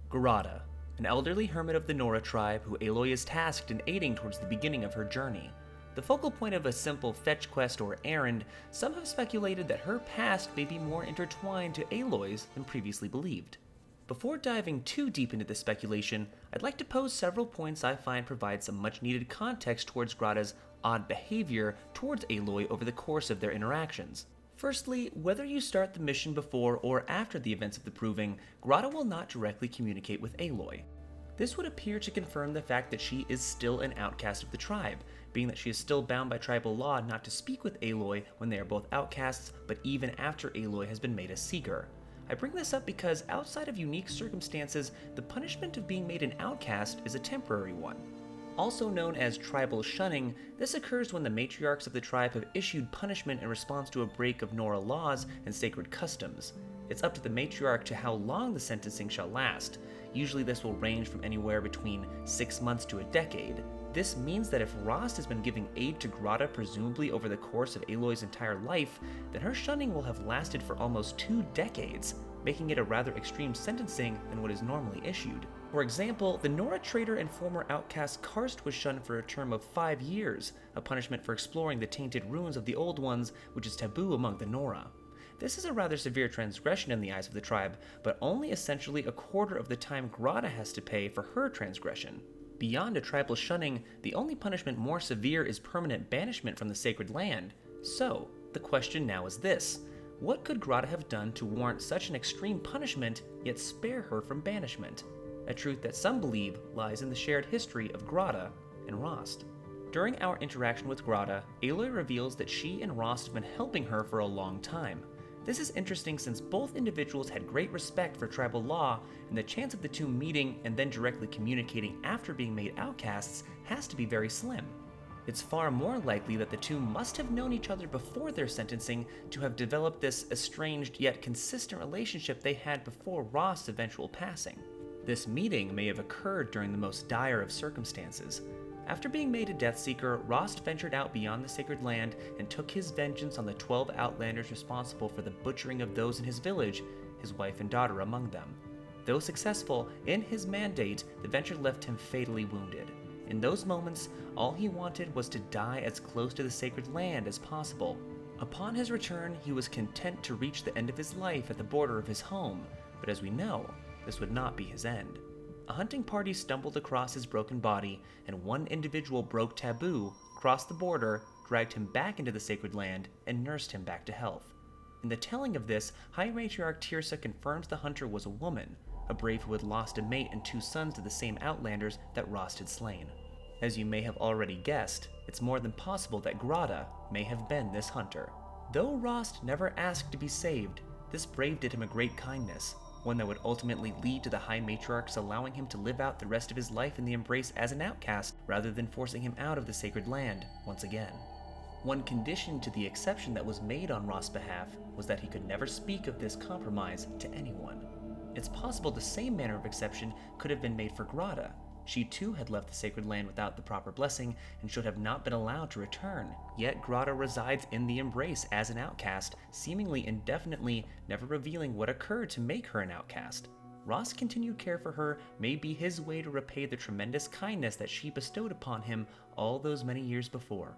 Grata, an elderly hermit of the Nora tribe who Aloy is tasked in aiding towards the beginning of her journey. The focal point of a simple fetch quest or errand, some have speculated that her past may be more intertwined to Aloy's than previously believed. Before diving too deep into this speculation, I'd like to pose several points I find provide some much needed context towards Grata's odd behavior towards Aloy over the course of their interactions. Firstly, whether you start the mission before or after the events of the Proving, Grata will not directly communicate with Aloy. This would appear to confirm the fact that she is still an outcast of the tribe, being that she is still bound by tribal law not to speak with Aloy when they are both outcasts, but even after Aloy has been made a seeker. I bring this up because outside of unique circumstances, the punishment of being made an outcast is a temporary one. Also known as tribal shunning, this occurs when the matriarchs of the tribe have issued punishment in response to a break of Nora laws and sacred customs. It's up to the matriarch to how long the sentencing shall last. Usually this will range from anywhere between 6 months to a decade. This means that if Rost has been giving aid to Grata presumably over the course of Aloy's entire life, then her shunning will have lasted for almost 2 decades, making it a rather extreme sentencing than what is normally issued. For example, the Nora trader and former outcast Karst was shunned for a term of 5 years, a punishment for exploring the tainted ruins of the Old Ones, which is taboo among the Nora. This is a rather severe transgression in the eyes of the tribe, but only essentially a quarter of the time Grata has to pay for her transgression. Beyond a tribal shunning, the only punishment more severe is permanent banishment from the sacred land. So, the question now is this: what could Grata have done to warrant such an extreme punishment, yet spare her from banishment? A truth that some believe lies in the shared history of Grata and Rost. During our interaction with Grata, Aloy reveals that she and Rost have been helping her for a long time. This is interesting since both individuals had great respect for tribal law, and the chance of the two meeting and then directly communicating after being made outcasts has to be very slim. It's far more likely that the two must have known each other before their sentencing to have developed this estranged yet consistent relationship they had before Rost's eventual passing. This meeting may have occurred during the most dire of circumstances. After being made a Deathseeker, Rost ventured out beyond the sacred land and took his vengeance on the 12 outlanders responsible for the butchering of those in his village, his wife and daughter among them. Though successful in his mandate, the venture left him fatally wounded. In those moments, all he wanted was to die as close to the sacred land as possible. Upon his return, he was content to reach the end of his life at the border of his home, but as we know, this would not be his end. A hunting party stumbled across his broken body, and one individual broke taboo, crossed the border, dragged him back into the sacred land, and nursed him back to health. In the telling of this, High Matriarch Tirsa confirms the hunter was a woman, a brave who had lost a mate and 2 sons to the same outlanders that Rost had slain. As you may have already guessed, it's more than possible that Grata may have been this hunter. Though Rost never asked to be saved, this brave did him a great kindness, one that would ultimately lead to the High Matriarchs allowing him to live out the rest of his life in the Embrace as an outcast, rather than forcing him out of the sacred land once again. One condition to the exception that was made on Rost's behalf was that he could never speak of this compromise to anyone. It's possible the same manner of exception could have been made for Grata. She too had left the sacred land without the proper blessing and should have not been allowed to return. Yet Grata resides in the Embrace as an outcast, seemingly indefinitely, never revealing what occurred to make her an outcast. Rost's continued care for her may be his way to repay the tremendous kindness that she bestowed upon him all those many years before.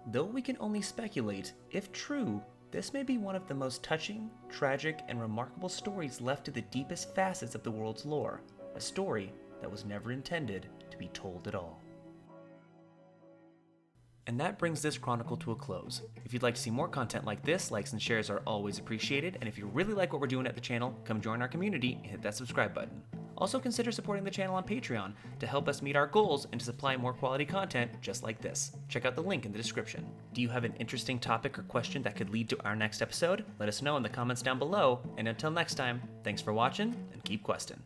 Though we can only speculate, if true, this may be one of the most touching, tragic, and remarkable stories left to the deepest facets of the world's lore, a story that was never intended to be told at all. And that brings this chronicle to a close. If you'd like to see more content like this, likes and shares are always appreciated, and if you really like what we're doing at the channel, come join our community and hit that subscribe button. Also consider supporting the channel on Patreon to help us meet our goals and to supply more quality content just like this. Check out the link in the description. Do you have an interesting topic or question that could lead to our next episode? Let us know in the comments down below, and until next time, thanks for watching and keep questing.